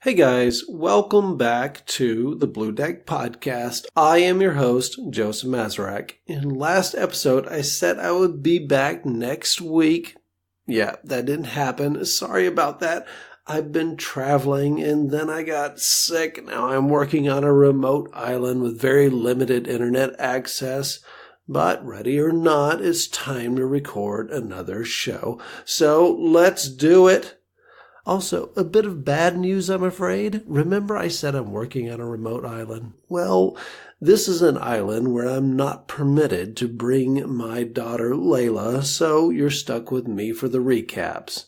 Hey guys, welcome back to the Blue Deck Podcast. I am your host, Joseph Mazarak. In last episode, I said I would be back next week. Yeah, that didn't happen. Sorry about that. I've been traveling and then I got sick. Now I'm working on a remote island with very limited internet access. But ready or not, it's time to record another show. So let's do it. Also, a bit of bad news, I'm afraid. Remember I said I'm working on a remote island? Well, this is an island where I'm not permitted to bring my daughter Layla, so you're stuck with me for the recaps.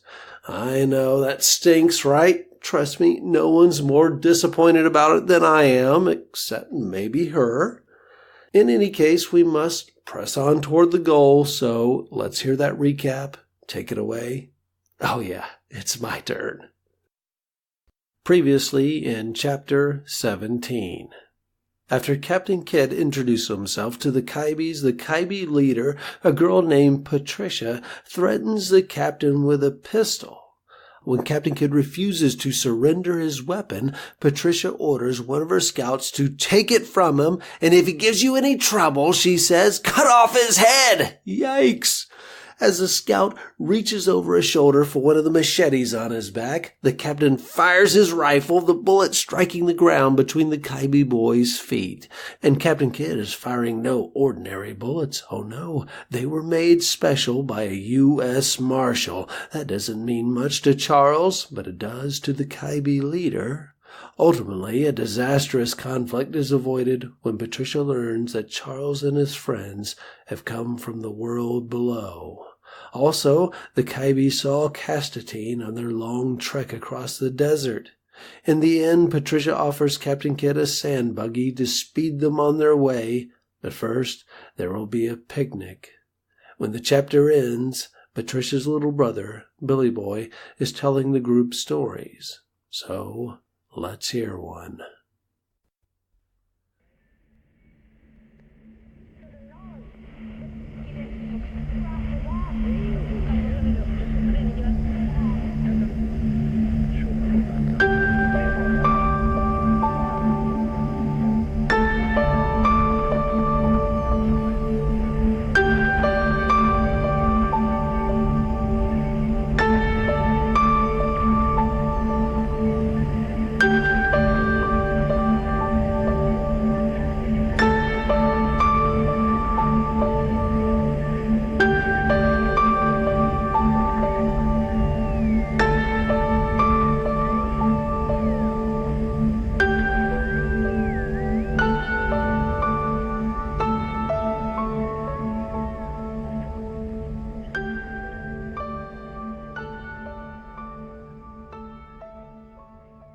I know that stinks, right? Trust me, no one's more disappointed about it than I am, except maybe her. In any case, we must press on toward the goal, so let's hear that recap. Take it away. Oh yeah, it's my turn. Previously in Chapter 17. After Captain Kidd introduced himself to the Kybees, the Kybee leader, a girl named Patricia, threatens the captain with a pistol. When Captain Kidd refuses to surrender his weapon, Patricia orders one of her scouts to take it from him, and if he gives you any trouble, she says, cut off his head! Yikes! As the scout reaches over his shoulder for one of the machetes on his back, the captain fires his rifle, the bullet striking the ground between the Kybee boy's feet. And Captain Kidd is firing no ordinary bullets. Oh no, they were made special by a U.S. Marshal. That doesn't mean much to Charles, but it does to the Kybee leader. Ultimately, a disastrous conflict is avoided when Patricia learns that Charles and his friends have come from the world below. Also, the Kybee saw Castatine on their long trek across the desert. In the end, Patricia offers Captain Kidd a sand buggy to speed them on their way, but first there will be a picnic. When the chapter ends, Patricia's little brother, Billy Boy, is telling the group stories. So, let's hear one.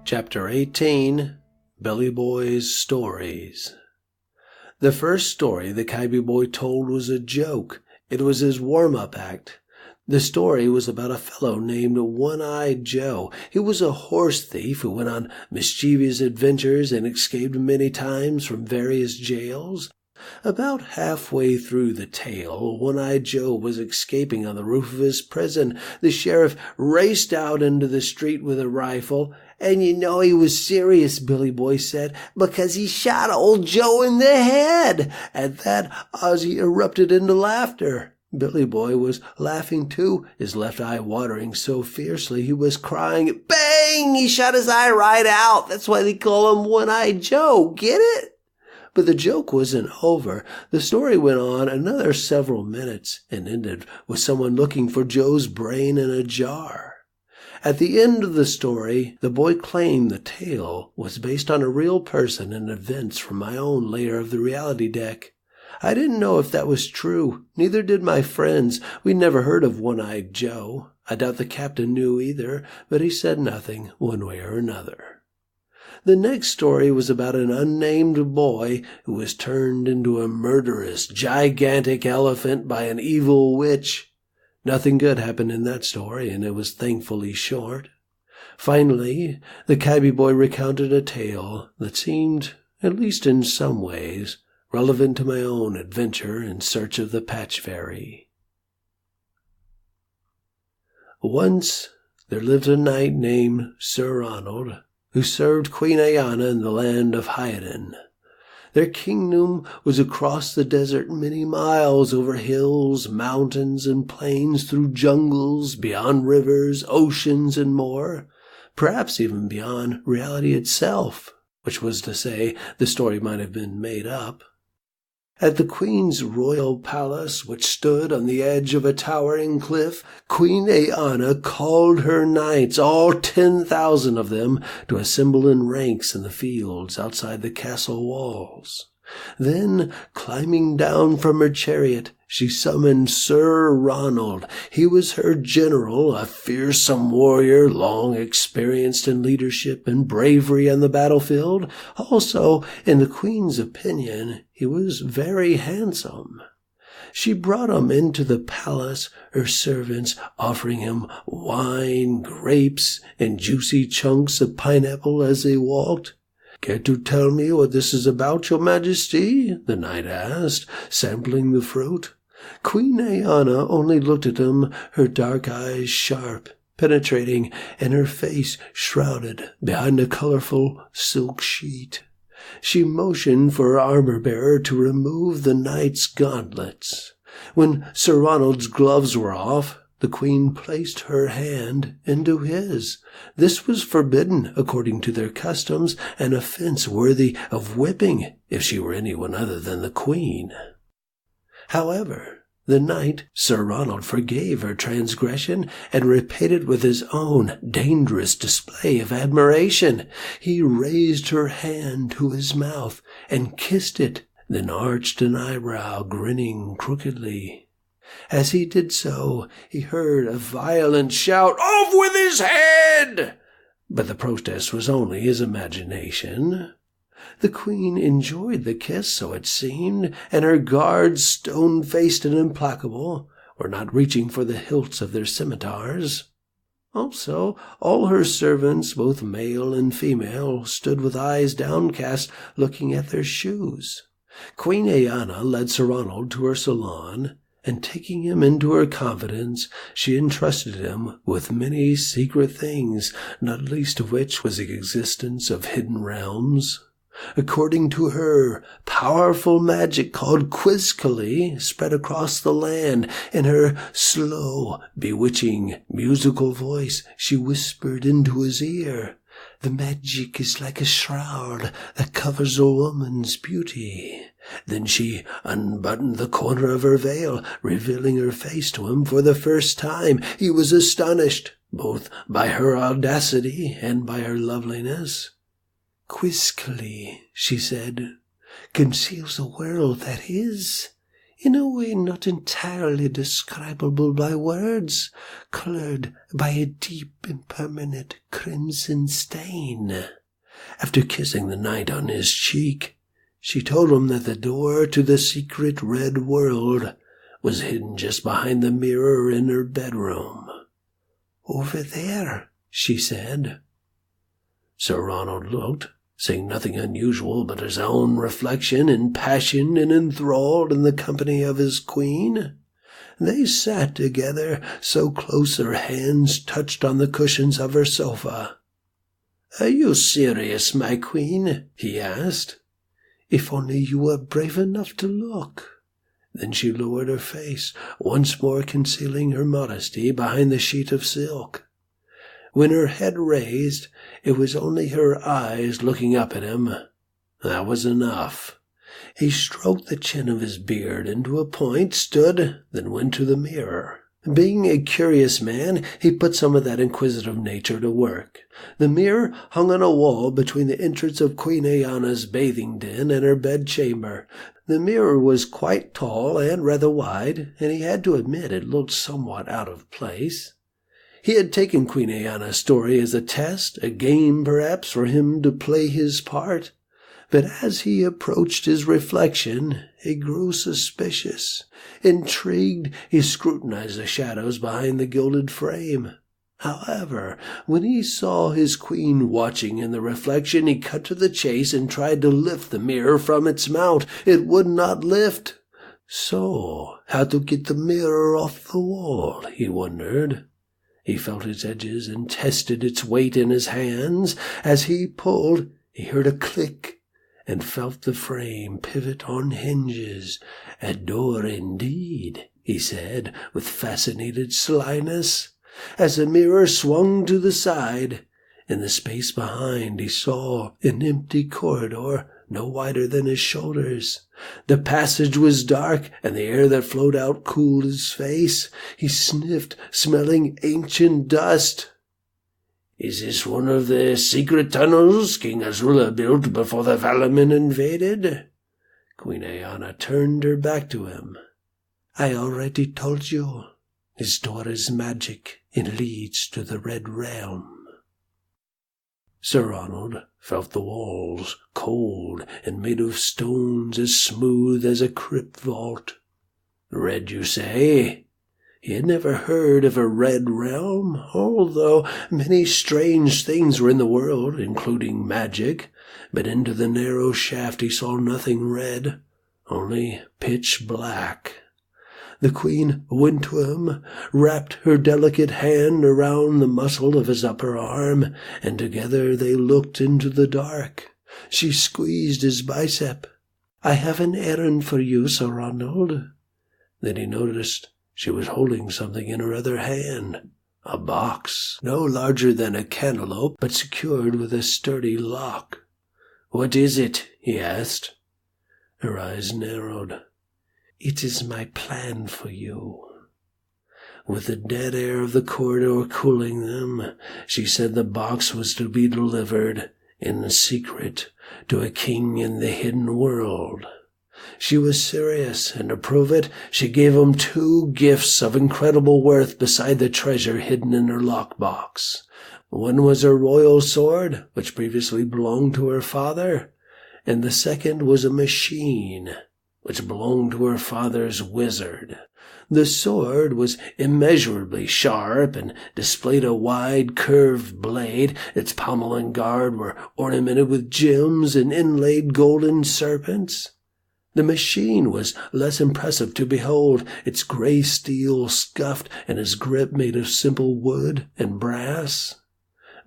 Chapter 18, Billy Boy's Stories. The first story the Kybee boy told was a joke. It was his warm-up act. The story was about a fellow named One-Eyed Joe. He was a horse thief who went on mischievous adventures and escaped many times from various jails. About halfway through the tale, One-Eyed Joe was escaping on the roof of his prison. The sheriff raced out into the street with a rifle, and you know he was serious, Billy Boy said, because he shot old Joe in the head. At that, Ozzie erupted into laughter. Billy Boy was laughing too, his left eye watering so fiercely he was crying, "Bang! He shot his eye right out. That's why they call him One-Eyed Joe. Get it?" But the joke wasn't over. The story went on another several minutes and ended with someone looking for Joe's brain in a jar. At the end of the story, the boy claimed the tale was based on a real person and events from my own layer of the reality deck. I didn't know if that was true. Neither did my friends. We'd never heard of One-Eyed Joe. I doubt the captain knew either, but he said nothing one way or another. The next story was about an unnamed boy who was turned into a murderous, gigantic elephant by an evil witch. Nothing good happened in that story, and it was thankfully short. Finally, the Kybee boy recounted a tale that seemed, at least in some ways, relevant to my own adventure in search of the Patch Fairy. Once there lived a knight named Sir Ronald, who served Queen Ayana in the land of Hyadon. Their kingdom was across the desert many miles, over hills, mountains, and plains, through jungles, beyond rivers, oceans, and more, perhaps even beyond reality itself, which was to say, the story might have been made up. At the Queen's royal palace, which stood on the edge of a towering cliff, Queen Ayana called her knights, all 10,000 of them, to assemble in ranks in the fields outside the castle walls. Then, climbing down from her chariot, she summoned Sir Ronald. He was her general, a fearsome warrior, long experienced in leadership and bravery on the battlefield. Also, in the Queen's opinion, he was very handsome. She brought him into the palace, her servants offering him wine, grapes, and juicy chunks of pineapple as they walked. "Care to tell me what this is about, your majesty?" the knight asked, sampling the fruit. Queen Ayana only looked at him, her dark eyes sharp, penetrating, and her face shrouded behind a colorful silk sheet. She motioned for her armor-bearer to remove the knight's gauntlets. When Sir Ronald's gloves were off, the Queen placed her hand into his. This was forbidden according to their customs, an offense worthy of whipping if she were anyone other than the Queen. However, the knight, Sir Ronald, forgave her transgression and repaid it with his own dangerous display of admiration. He raised her hand to his mouth and kissed it, then arched an eyebrow, grinning crookedly. As he did so, he heard a violent shout, "Off with his head!" But the protest was only his imagination. The Queen enjoyed the kiss, so it seemed, and her guards, stone-faced and implacable, were not reaching for the hilts of their scimitars. Also, all her servants, both male and female, stood with eyes downcast, looking at their shoes. Queen Ayana led Sir Ronald to her salon, and taking him into her confidence, she entrusted him with many secret things, not least of which was the existence of hidden realms. According to her, powerful magic called quizzically spread across the land. In her slow, bewitching, musical voice, she whispered into his ear, "The magic is like a shroud that covers a woman's beauty." Then she unbuttoned the corner of her veil, revealing her face to him for the first time. He was astonished, both by her audacity and by her loveliness. "Quizzically," she said, "conceals a world that is, in a way not entirely describable by words, colored by a deep and permanent crimson stain." After kissing the knight on his cheek, she told him that the door to the secret red world was hidden just behind the mirror in her bedroom. "Over there," she said. Sir Ronald looked, seeing nothing unusual but his own reflection, impassioned and enthralled in the company of his queen. They sat together, so close their hands touched on the cushions of her sofa. "Are you serious, my queen?" he asked. "If only you were brave enough to look." Then she lowered her face, once more concealing her modesty behind the sheet of silk. When her head raised, it was only her eyes looking up at him. That was enough. He stroked the chin of his beard into a point, stood, then went to the mirror. Being a curious man, he put some of that inquisitive nature to work. The mirror hung on a wall between the entrance of Queen Ayana's bathing den and her bedchamber. The mirror was quite tall and rather wide, and he had to admit it looked somewhat out of place. He had taken Queen Ayana's story as a test, a game perhaps for him to play his part. But as he approached his reflection, he grew suspicious. Intrigued, he scrutinized the shadows behind the gilded frame. However, when he saw his queen watching in the reflection, he cut to the chase and tried to lift the mirror from its mount. It would not lift. So, how to get the mirror off the wall, he wondered. He felt its edges and tested its weight in his hands. As he pulled, he heard a click and felt the frame pivot on hinges. "A door indeed," he said with fascinated slyness. As the mirror swung to the side, in the space behind he saw an empty corridor no wider than his shoulders. The passage was dark, and the air that flowed out cooled his face. He sniffed, smelling ancient dust. "Is this one of the secret tunnels King Azula built before the Valamin invaded?" Queen Ayana turned her back to him. "I already told you. This door is magic and leads to the Red Realm." Sir Ronald felt the walls cold and made of stones as smooth as a crypt vault. "Red, you say?" He had never heard of a Red Realm, although many strange things were in the world, including magic, but into the narrow shaft he saw nothing red, only pitch black. The queen went to him, wrapped her delicate hand around the muscle of his upper arm, and together they looked into the dark. She squeezed his bicep. "I have an errand for you, Sir Ronald." Then he noticed she was holding something in her other hand, a box, no larger than a cantaloupe, but secured with a sturdy lock. "What is it?" he asked. Her eyes narrowed. "It is my plan for you." With the dead air of the corridor cooling them, she said the box was to be delivered, in secret, to a king in the hidden world. She was serious, and to prove it, she gave him 2 gifts of incredible worth beside the treasure hidden in her lockbox. One was a royal sword, which previously belonged to her father, and the second was a machine, which belonged to her father's wizard. The sword was immeasurably sharp and displayed a wide curved blade. Its pommel and guard were ornamented with gems and inlaid golden serpents. The machine was less impressive to behold, its gray steel scuffed and its grip made of simple wood and brass.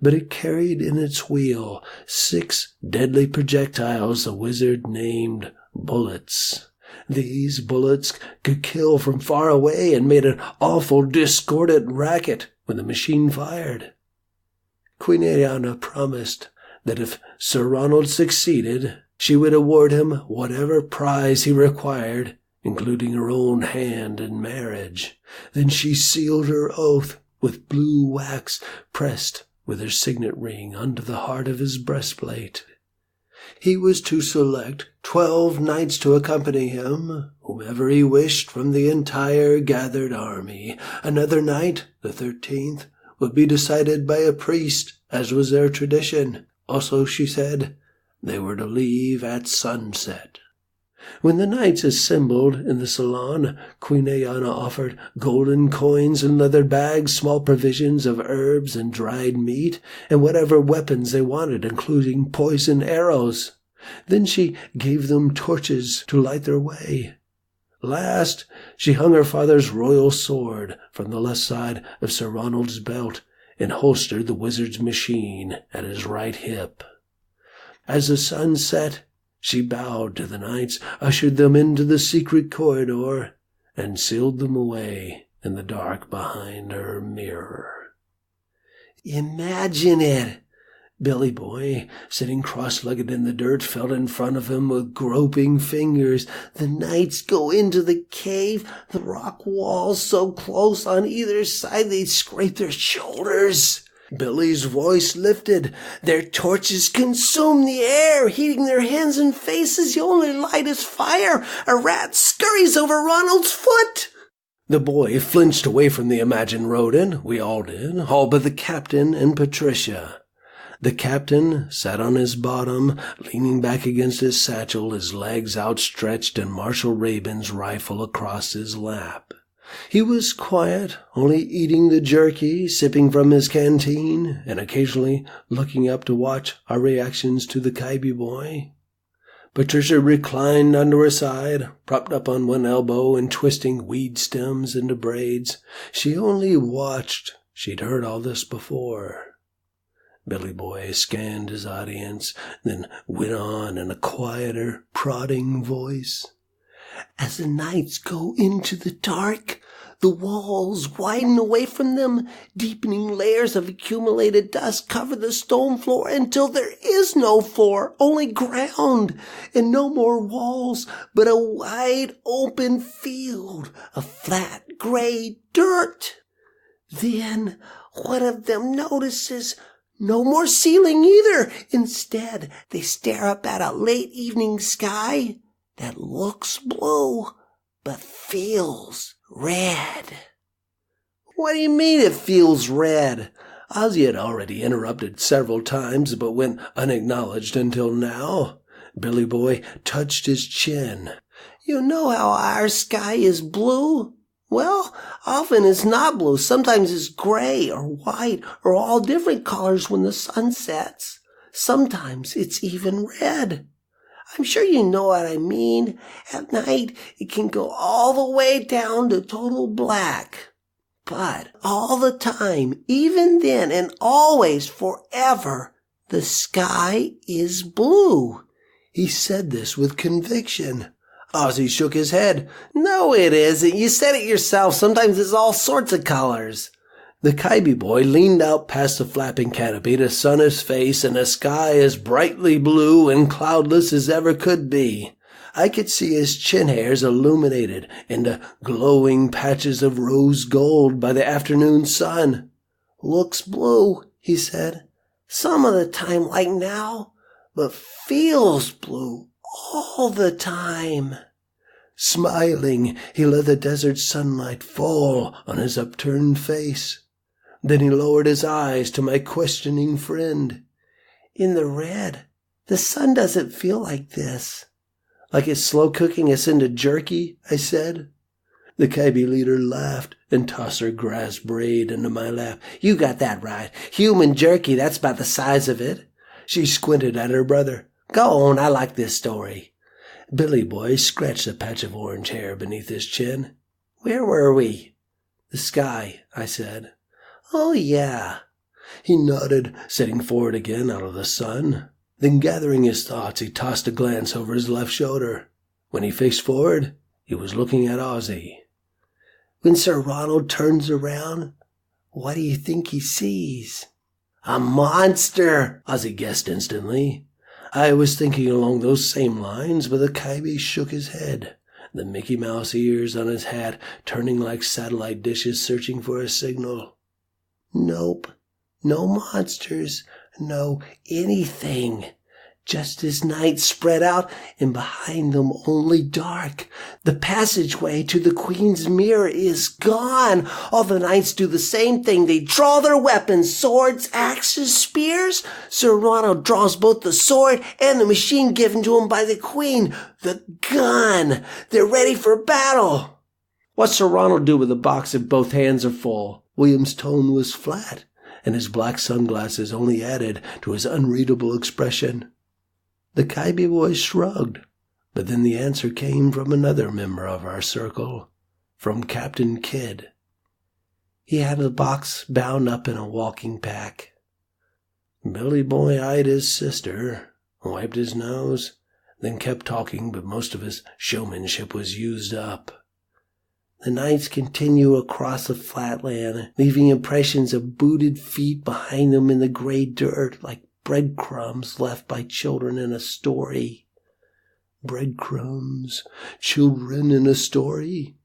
But it carried in its wheel 6 deadly projectiles the wizard named bullets. These bullets could kill from far away and made an awful discordant racket when the machine fired. Queen Ayana promised that if Sir Ronald succeeded, she would award him whatever prize he required, including her own hand in marriage. Then she sealed her oath with blue wax pressed with her signet ring under the heart of his breastplate. He was to select 12 knights to accompany him, whomever he wished from the entire gathered army. Another night, the 13th, would be decided by a priest, as was their tradition. Also, she said, they were to leave at sunset. When the knights assembled in the salon, Queen Ayana offered golden coins and leather bags, small provisions of herbs and dried meat, and whatever weapons they wanted, including poisoned arrows. Then she gave them torches to light their way. Last, she hung her father's royal sword from the left side of Sir Ronald's belt and holstered the wizard's machine at his right hip. As the sun set, she bowed to the knights, ushered them into the secret corridor, and sealed them away in the dark behind her mirror. Imagine it! Billy Boy, sitting cross-legged in the dirt, felt in front of him with groping fingers. The knights go into the cave, the rock walls so close on either side they'd scrape their shoulders. Billy's voice lifted. Their torches consume the air, heating their hands and faces. The only light is fire. A rat scurries over Ronald's foot. The boy flinched away from the imagined rodent. We all did, all but the captain and Patricia. The captain sat on his bottom, leaning back against his satchel, his legs outstretched and Marshal Rabin's rifle across his lap. He was quiet, only eating the jerky, sipping from his canteen, and occasionally looking up to watch our reactions to the Kybee boy. Patricia reclined under her side, propped up on one elbow and twisting weed stems into braids. She only watched. She'd heard all this before. Billy Boy scanned his audience, then went on in a quieter, prodding voice. As the nights go into the dark, the walls widen away from them. Deepening layers of accumulated dust cover the stone floor until there is no floor, only ground, and no more walls, but a wide open field of flat gray dirt. Then one of them notices no more ceiling either. Instead, they stare up at a late evening sky that looks blue but feels red. What do you mean it feels red? Ozzy had already interrupted several times, but went unacknowledged until now. Billy Boy touched his chin. You know how our sky is blue? Well, often it's not blue. Sometimes it's gray or white or all different colors when the sun sets. Sometimes it's even red. I'm sure you know what I mean. At night, it can go all the way down to total black. But all the time, even then and always, forever, the sky is blue. He said this with conviction. Ozzy shook his head. No, it isn't. You said it yourself. Sometimes it's all sorts of colors. The Kybee boy leaned out past the flapping canopy to sun his face in a sky as brightly blue and cloudless as ever could be. I could see his chin hairs illuminated into glowing patches of rose gold by the afternoon sun. Looks blue, he said. Some of the time like now, but feels blue all the time. Smiling, he let the desert sunlight fall on his upturned face. Then he lowered his eyes to my questioning friend. In the red, the sun doesn't feel like this. Like it's slow cooking us into jerky, I said. The Kybee leader laughed and tossed her grass braid into my lap. You got that right. Human jerky, that's about the size of it. She squinted at her brother. Go on, I like this story. Billy Boy scratched a patch of orange hair beneath his chin. Where were we? The sky, I said. Oh, yeah. He nodded, setting forward again out of the sun. Then gathering his thoughts, he tossed a glance over his left shoulder. When he faced forward, he was looking at Ozzy. When Sir Ronald turns around, what do you think he sees? A monster, Ozzy guessed instantly. I was thinking along those same lines, but the Kybee shook his head, the Mickey Mouse ears on his hat turning like satellite dishes searching for a signal. Nope, no monsters, no anything. Just as night spread out, and behind them only dark. The passageway to the Queen's mirror is gone. All the knights do the same thing. They draw their weapons, swords, axes, spears. Sir Ronald draws both the sword and the machine given to him by the Queen. The gun. They're ready for battle. What's Sir Ronald do with a box if both hands are full? William's tone was flat, and his black sunglasses only added to his unreadable expression. The Kybee boy shrugged, but then the answer came from another member of our circle, from Captain Kidd. He had the box bound up in a walking pack. Billy Boy eyed his sister, wiped his nose, then kept talking, but most of his showmanship was used up. The nights continue across the flatland, leaving impressions of booted feet behind them in the gray dirt like breadcrumbs left by children in a story. Breadcrumbs, children in a story.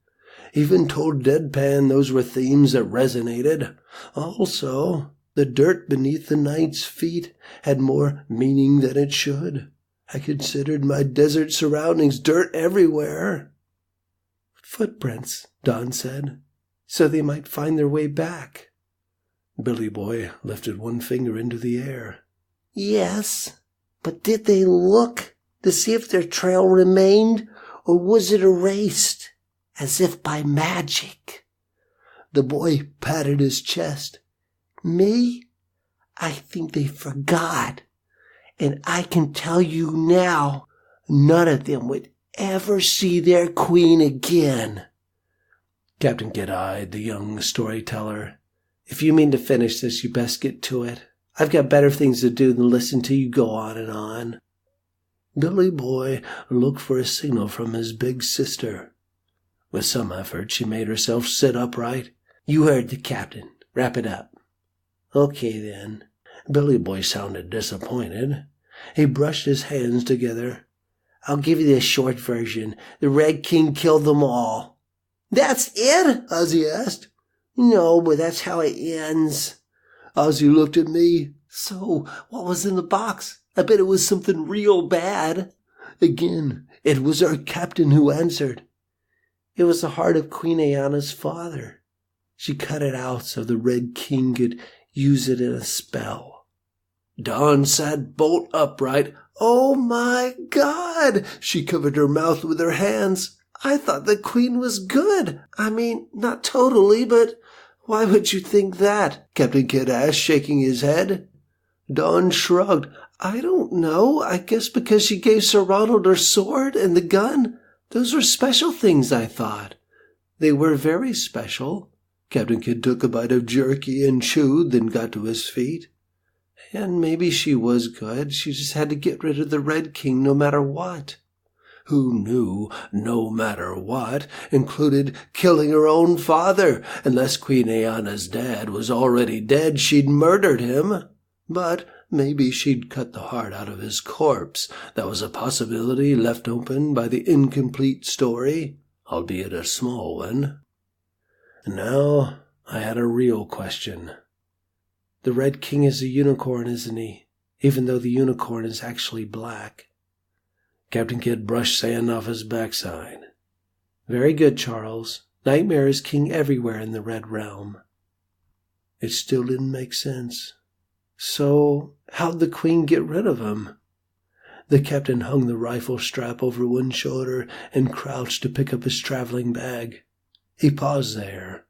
Even told deadpan those were themes that resonated. Also, the dirt beneath the knight's feet had more meaning than it should. I considered my desert surroundings dirt everywhere. Footprints, Don said, so they might find their way back. Billy Boy lifted one finger into the air. Yes, but did they look to see if their trail remained, or was it erased, as if by magic? The boy patted his chest. Me? I think they forgot, and I can tell you now, none of them would ever see their queen again. Captain Kidd eyed the young storyteller. If you mean to finish this, you best get to it. I've got better things to do than listen to you go on and on." Billy Boy looked for a signal from his big sister. With some effort, she made herself sit upright. "You heard the captain. Wrap it up." "Okay, then." Billy Boy sounded disappointed. He brushed his hands together. "I'll give you the short version. The Red King killed them all." "That's it?" Ozzy asked. "No, but that's how it ends." Ozzy looked at me. "So, what was in the box? I bet it was something real bad." Again, it was our captain who answered. "It was the heart of Queen Ayana's father. She cut it out so the Red King could use it in a spell." Dawn sat bolt upright. "Oh my God!" She covered her mouth with her hands. "I thought the Queen was good. I mean, not totally, but why would you think that?" Captain Kidd asked, shaking his head. Dawn shrugged. "I don't know. I guess because she gave Sir Ronald her sword and the gun. Those were special things, I thought." "They were very special." Captain Kidd took a bite of jerky and chewed, then got to his feet. "And maybe she was good. She just had to get rid of the Red King no matter what." Who knew no matter what included killing her own father? Unless Queen Ayana's dad was already dead, she'd murdered him. But maybe she'd cut the heart out of his corpse. That was a possibility left open by the incomplete story, albeit a small one. And now I had a real question. The Red King is a unicorn, isn't he? Even though the unicorn is actually black. Captain Kidd brushed sand off his backside. "Very good, Charles. Nightmare is king everywhere in the Red Realm." It still didn't make sense. "So, how'd the Queen get rid of him?" The captain hung the rifle strap over one shoulder and crouched to pick up his traveling bag. He paused there.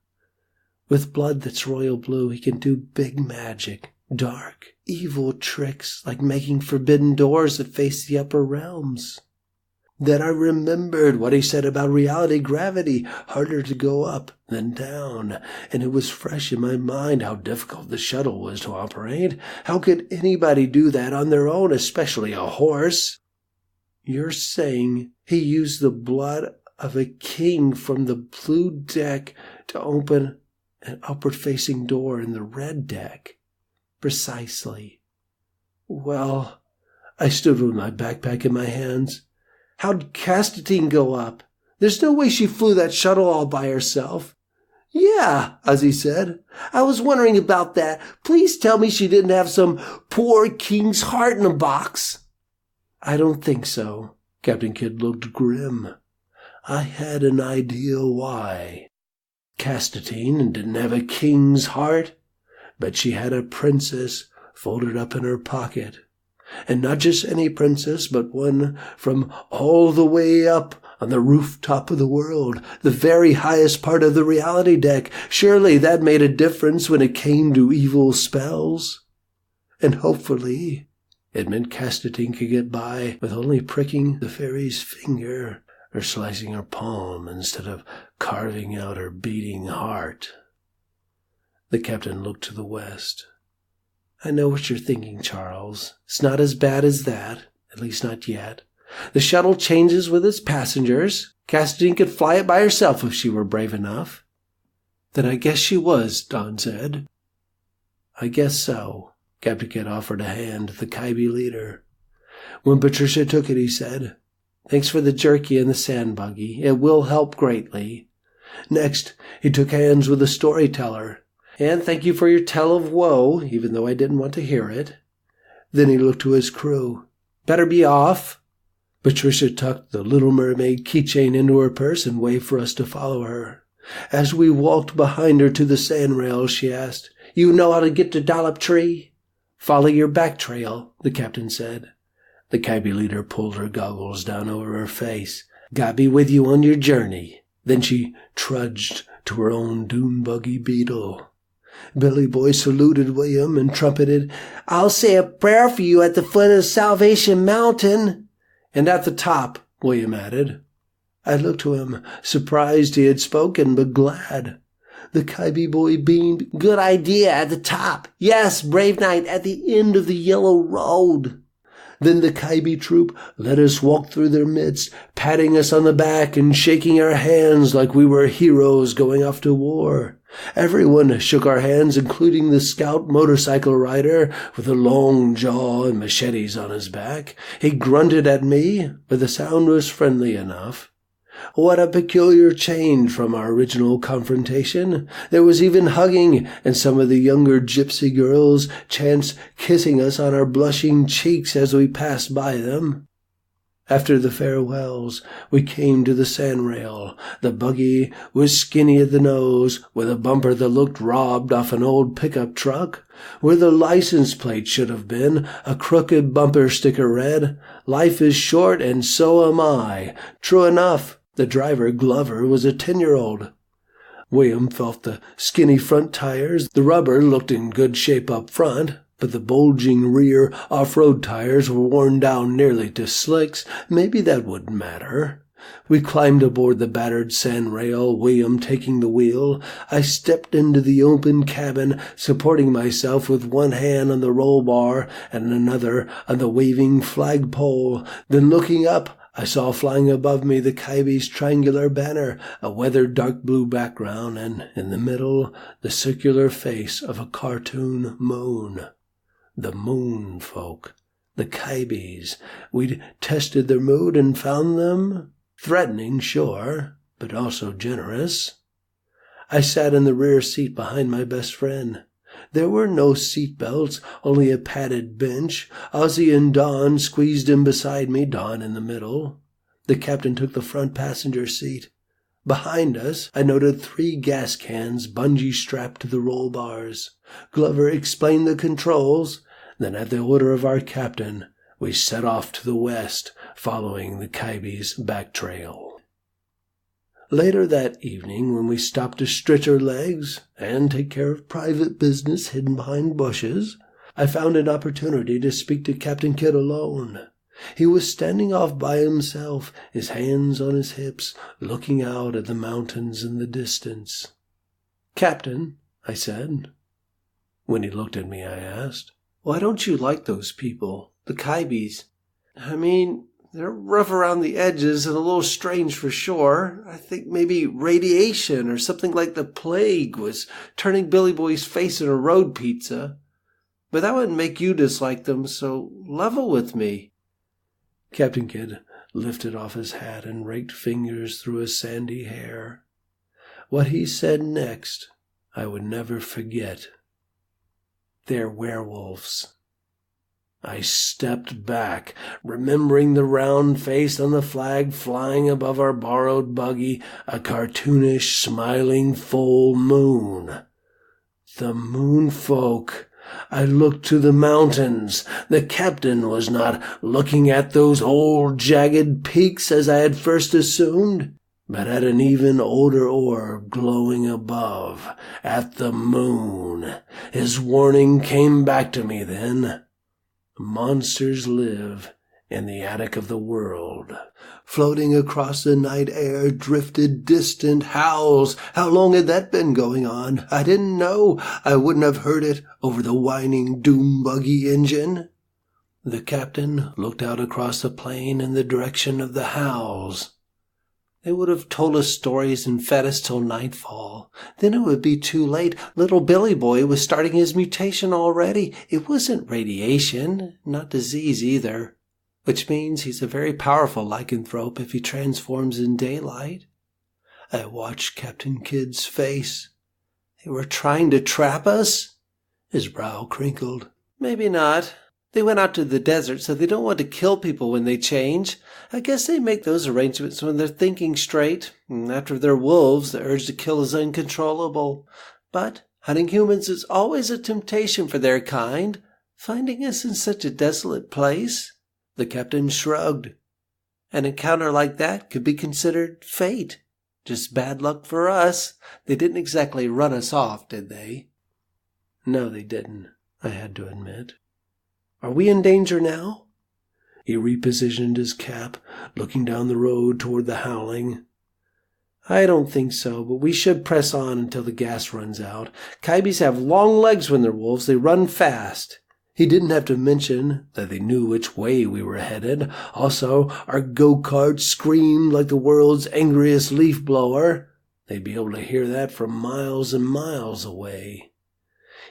"With blood that's royal blue, he can do big magic, dark, evil tricks like making forbidden doors that face the upper realms." Then I remembered what he said about reality gravity, harder to go up than down, and it was fresh in my mind how difficult the shuttle was to operate. How could anybody do that on their own, especially a horse? "You're saying he used the blood of a king from the blue deck to open an upward-facing door in the red deck?" "Precisely." "Well," I stood with my backpack in my hands. "How'd Castatine go up? There's no way she flew that shuttle all by herself." "Yeah," Ozzy said. "I was wondering about that. Please tell me she didn't have some poor king's heart in a box." "I don't think so." Captain Kidd looked grim. "I had an idea why. Castatine didn't have a king's heart, but she had a princess folded up in her pocket. And not just any princess, but one from all the way up on the rooftop of the world, the very highest part of the reality deck. Surely that made a difference when it came to evil spells. And hopefully it meant Castatine could get by with only pricking the fairy's finger or slicing her palm instead of carving out her beating heart." The captain looked to the west. "I know what you're thinking, Charles. It's not as bad as that, at least not yet. The shuttle changes with its passengers. Castatine could fly it by herself if she were brave enough." "Then I guess she was," Don said. "I guess so." Captain Kidd offered a hand to the Kybee leader. When Patricia took it, he said, "Thanks for the jerky and the sand buggy. It will help greatly." Next, he took hands with the storyteller. "And thank you for your tale of woe, even though I didn't want to hear it." Then he looked to his crew. "Better be off." Patricia tucked the Little Mermaid keychain into her purse and waved for us to follow her. As we walked behind her to the sand rails, she asked, "You know how to get to Dollop Tree?" "Follow your back trail," the captain said. The Kybee leader pulled her goggles down over her face. "Gotta be with you on your journey." Then she trudged to her own dune buggy beetle. Billy Boy saluted William and trumpeted, "I'll say a prayer for you at the foot of Salvation Mountain." "And at the top," William added. I looked to him, surprised he had spoken, but glad. The Kybee boy beamed. "Good idea at the top. Yes, brave knight at the end of the yellow road." Then the Kybee troop let us walk through their midst, patting us on the back and shaking our hands like we were heroes going off to war. Everyone shook our hands, including the scout motorcycle rider with a long jaw and machetes on his back. He grunted at me, but the sound was friendly enough. What a peculiar change from our original confrontation. There was even hugging, and some of the younger gypsy girls chanced kissing us on our blushing cheeks as we passed by them. After the farewells, we came to the sandrail. The buggy was skinny at the nose, with a bumper that looked robbed off an old pickup truck. Where the license plate should have been, a crooked bumper sticker read, "Life is short and so am I." True enough, the driver, Glover, was a 10-year-old. William felt the skinny front tires. The rubber looked in good shape up front, but the bulging rear off-road tires were worn down nearly to slicks. Maybe that wouldn't matter. We climbed aboard the battered sandrail, William taking the wheel. I stepped into the open cabin, supporting myself with one hand on the roll bar and another on the waving flagpole. Then looking up, I saw flying above me the Kybee's triangular banner, a weathered dark blue background, and in the middle, the circular face of a cartoon moon. The moon folk, the Kybees. We'd tested their mood and found them threatening, sure, but also generous. I sat in the rear seat behind my best friend. There were no seat belts, only a padded bench. Ozzy and Don squeezed in beside me, Don in the middle. The captain took the front passenger seat. Behind us, I noted 3 gas cans bungee strapped to the roll bars. Glover explained the controls. Then, at the order of our captain, we set off to the west, following the Kybee's back trail. Later that evening, when we stopped to stretch our legs and take care of private business hidden behind bushes, I found an opportunity to speak to Captain Kidd alone. He was standing off by himself, his hands on his hips, looking out at the mountains in the distance. "Captain," I said. When he looked at me, I asked, "Why don't you like those people, the Kybees? I mean, they're rough around the edges and a little strange for sure. I think maybe radiation or something like the plague was turning Billy Boy's face into road pizza. But that wouldn't make you dislike them, so level with me." Captain Kidd lifted off his hat and raked fingers through his sandy hair. What he said next, I would never forget. "They're werewolves." I stepped back, remembering the round face on the flag flying above our borrowed buggy, a cartoonish, smiling full moon. The moon folk. I looked to the mountains. The captain was not looking at those old jagged peaks as I had first assumed, but at an even older orb glowing above, at the moon. His warning came back to me then. Monsters live in the attic of the world. Floating across the night air drifted distant howls. How long had that been going on? I didn't know. I wouldn't have heard it over the whining doom buggy engine. The captain looked out across the plain in the direction of the howls. "They would have told us stories and fed us till nightfall. Then it would be too late. Little Billy Boy was starting his mutation already. It wasn't radiation, not disease either. Which means he's a very powerful lycanthrope if he transforms in daylight." I watched Captain Kidd's face. "They were trying to trap us?" His brow crinkled. "Maybe not. They went out to the desert, so they don't want to kill people when they change. I guess they make those arrangements when they're thinking straight. After they're wolves, the urge to kill is uncontrollable. But hunting humans is always a temptation for their kind. Finding us in such a desolate place?" The captain shrugged. "An encounter like that could be considered fate. Just bad luck for us. They didn't exactly run us off, did they?" "No, they didn't," I had to admit. "Are we in danger now?" He repositioned his cap, looking down the road toward the howling. I don't think so, but we should press on until the gas runs out. Kybees have long legs when they're wolves. They run fast. He didn't have to mention that they knew which way we were headed. Also, our go-kart screamed like the world's angriest leaf blower. They'd be able to hear that from miles and miles away.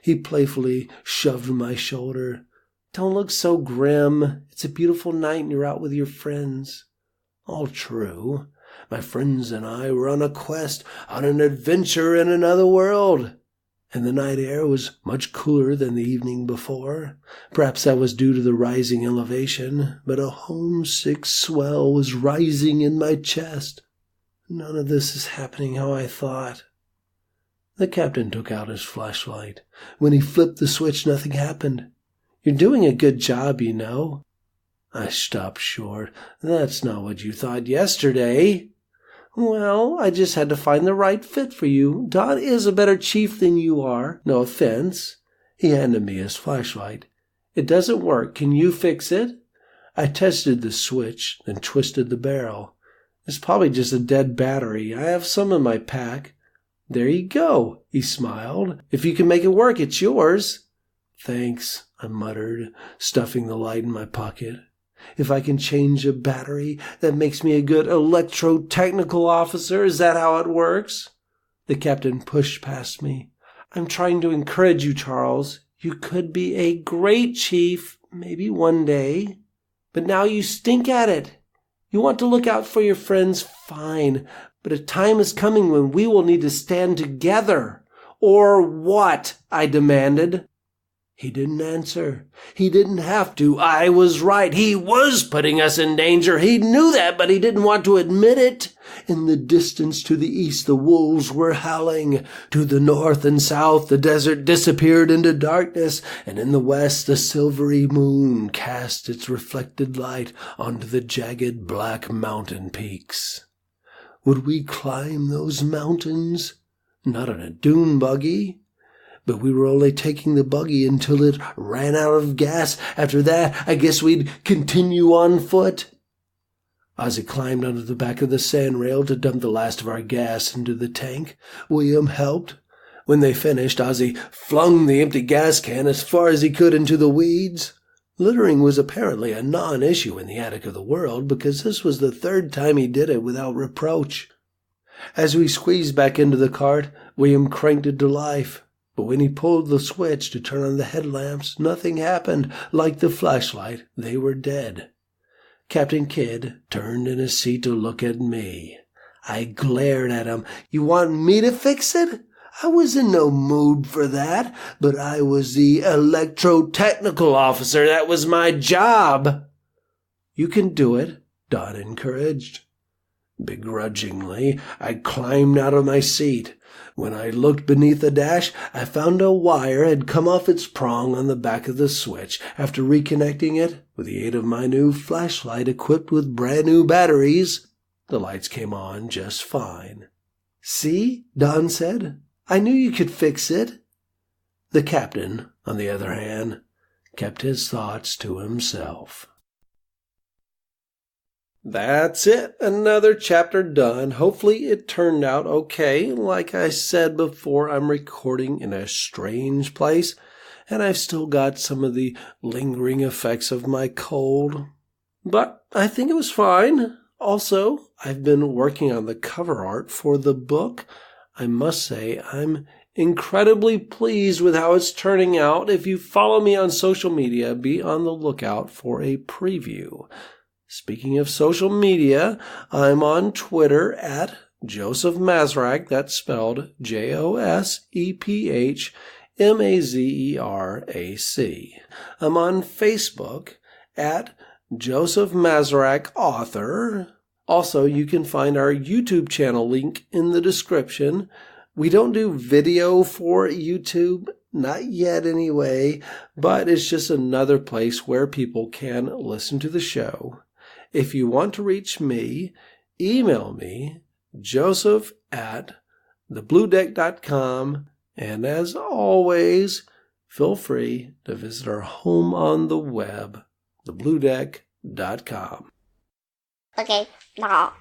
He playfully shoved my shoulder. Don't look so grim. It's a beautiful night and you're out with your friends. All true. My friends and I were on a quest, on an adventure in another world. And the night air was much cooler than the evening before. Perhaps that was due to the rising elevation, but a homesick swell was rising in my chest. None of this is happening how I thought. The captain took out his flashlight. When he flipped the switch, nothing happened. You're doing a good job, you know. I stopped short. That's not what you thought yesterday. Well, I just had to find the right fit for you. Don is a better chief than you are. No offense. He handed me his flashlight. It doesn't work. Can you fix it? I tested the switch, then twisted the barrel. It's probably just a dead battery. I have some in my pack. There you go, he smiled. If you can make it work, it's yours. Thanks, I muttered, stuffing the light in my pocket. If I can change a battery, that makes me a good electro-technical officer. Is that how it works? The captain pushed past me. I'm trying to encourage you, Charles. You could be a great chief, maybe one day. But now you stink at it. You want to look out for your friends, fine. But a time is coming when we will need to stand together. Or what? I demanded. He didn't answer. He didn't have to. I was right. He was putting us in danger. He knew that, but he didn't want to admit it. In the distance to the east, the wolves were howling. To the north and south, the desert disappeared into darkness, and in the west, the silvery moon cast its reflected light onto the jagged black mountain peaks. Would we climb those mountains? Not in a dune buggy. But we were only taking the buggy until it ran out of gas. After that, I guess we'd continue on foot. Ozzy climbed onto the back of the sandrail to dump the last of our gas into the tank. William helped. When they finished, Ozzy flung the empty gas can as far as he could into the weeds. Littering was apparently a non-issue in the attic of the world, because this was the third time he did it without reproach. As we squeezed back into the cart, William cranked it to life. But when he pulled the switch to turn on the headlamps, nothing happened. Like the flashlight, they were dead. Captain Kidd turned in his seat to look at me. I glared at him. You want me to fix it? I was in no mood for that, but I was the electro-technical officer. That was my job. You can do it, Don encouraged. Begrudgingly, I climbed out of my seat. When I looked beneath the dash, I found a wire had come off its prong on the back of the switch. After reconnecting it, with the aid of my new flashlight equipped with brand new batteries, the lights came on just fine. See, Don said, I knew you could fix it. The captain, on the other hand, kept his thoughts to himself. That's it. Another chapter done. Hopefully it turned out okay. Like I said before, I'm recording in a strange place, and I've still got some of the lingering effects of my cold. But I think it was fine. Also, I've been working on the cover art for the book. I must say, I'm incredibly pleased with how it's turning out. If you follow me on social media, be on the lookout for a preview. Speaking of social media, I'm on Twitter at Joseph Mazerac, that's spelled JOSEPHMAZERAC. I'm on Facebook at Joseph Mazerac Author. Also, you can find our YouTube channel link in the description. We don't do video for YouTube, not yet anyway, but it's just another place where people can listen to the show. If you want to reach me, email me, joseph@thebluedeck.com, and as always, feel free to visit our home on the web, thebluedeck.com. Okay, now.